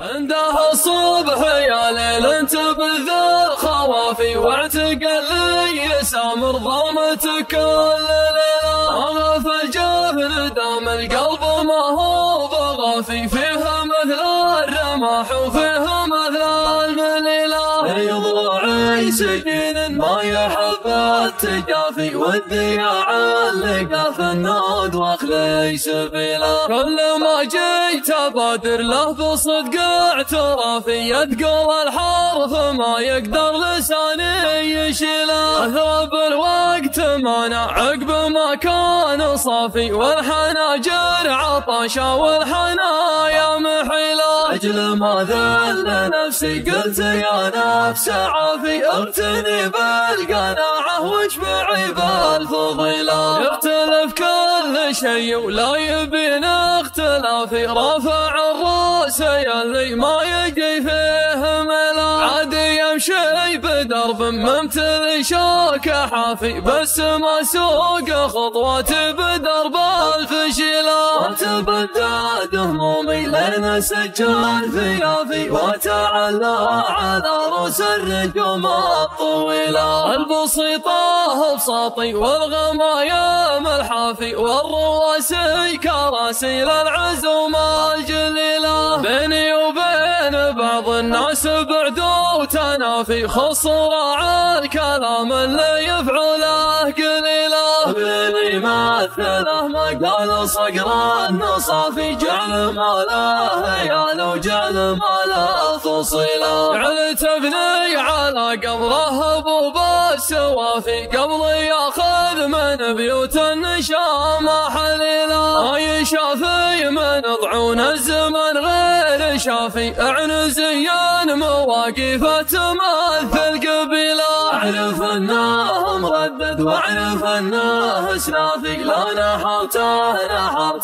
عنده الصبح يا ليل انت بذل خوافي واعتقل لي سامر ضامتك كل ليله. غاف الجبل دام القلب ما هو بغافي فيها مثل الرماح وفيها مثل المليله. يضلعي سجين ما يحب التجافي والذياع اللقى في النود واخلي سبيله. كل ما جيت ابادر له بصدق اعترافي يثقل الحرف ما يقدر لساني يشيله. اثرب الوقت مانع عقب ما كان صافي والحناجر عطشا والحنايا محيله. اجل ما ذل نفسي قلت يا نفس عافي اغتني بالقناعه واشبعي بالفضيله. يختلف كل شيء ولا يبين اختلافي رافع الراس يلي ما يجي فيه ملا. عادي يمشي بدرب ممتلي شوك حافي بس ما سوق خطواتي بدرب الفشيله. وتبدد همومي لين سجل ثيابي وتعلى على رؤوس النجوم الطويله. البسيطه بساطي والغمايم الحافي والرواسي كراسي للعزوم الجليله. بيني وبين بعض الناس بعد وتنافي خص راعى الكلام اللي يفعله قليله. بيني مثله مقال صقر النصافي جعل ما له هيال وجعل ما له فصيله. جعل تبني على قبره ابوب السوافي قبل ياخذ من بيوت النشام حليله. ما يشافي من ضعون الزمن غير شافي اعنزيا مواقف تمثل قبيله. اعرف انه مردد واعرف انه اسلافي لا نحرت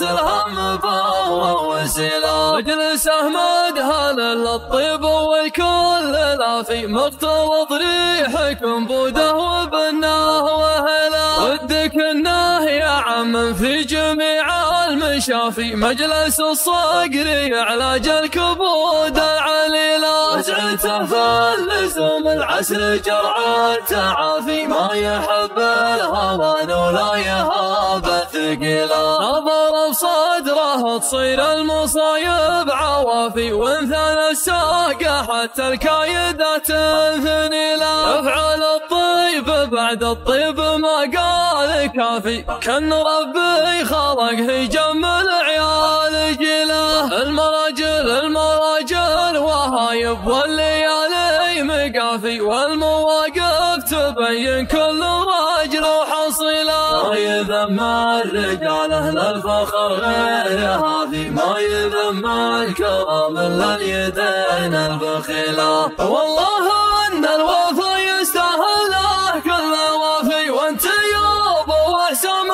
الهم فهو وسيله. مجلسه مدهل للطيب والكل لافي مختلط ريحكم بوده وبناه وهلا. ودك انه يا عم في جميع المشافي مجلس الصقر علاج الكبود العليله. وزعته في اللزوم العسل جرع التعافي ما يحب الهوان ولا يهاب الثقيله. نظر بصدره تصير المصايب عوافي وانثال الساقه حتى الكايده تنثنيله. افعل الطيب بعد الطيب ما قال كافي كان ربي خلقه يجمل عيال جيله. المراجل وهايب والليالي مقافي والمواقف تبين كل راجل وحصيله. ما يذم الرجال اهل الفخر غير هافي ما يذم الكرام الا اليدين البخيله. والله ان الوفا يستاهل كل وافي وانت يابا واحسم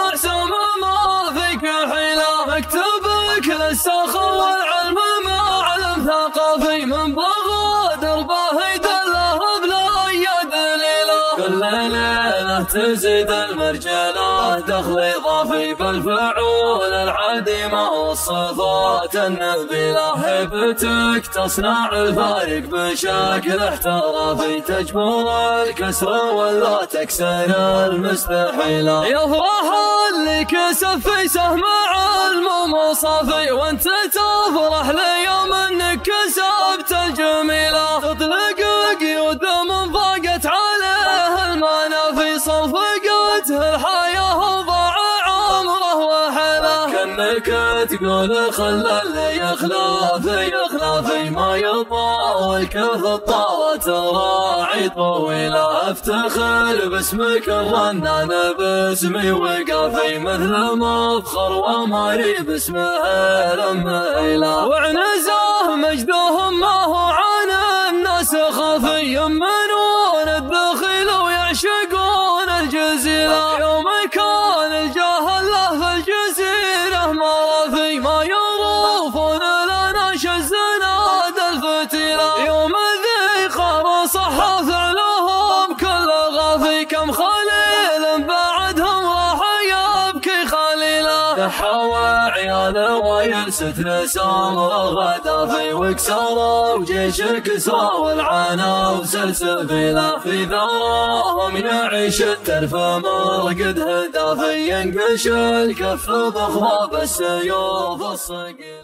ما فيك حيله. مكتبك للسخر والعلم معلم ثقافي من بغى دربه يدله بلا دليله. كل ليله تزيد المرجله دخل اضافي بالفعول العديمه والصفات النبيله. هيبتك تصنع الفارق بشكل احترافي تجبر الكسر ولا تكسر المستحيله. يفرح اللي كسب في سهم علم صافي وانت تفرح ليوم انك كسبت الجميله. تطلق قيود من ضاقت عليه المنافي صفقته الحياه وضاع عمره وحلا. كانك تقول خلى اللي يخلافي ما يطول كف الطاوة راعي طويله. افتخر باسمك الرنان باسمي وقافي مثل مفخر وماري باسمه المهيله. وعنزه مجدهم ما هو عن الناس خافي يمنون الدخيل ويعشقون الجزيره. يوم كان الجاهل له في الجزيره مرافي ما يروفون لنا شزناد الفتيله. يوم ذي خار صح فعلهم كل غافي كم خليل بعدهم راح يبكي خليله. تحوى عياله الخيل ستر سامر غدا في وكسارة وجيش كسرى والعنا وسلسبيله في ثراهم يعيش الترف مرقد هدافي ينقش الكف بخضاب السيوف الصقيل.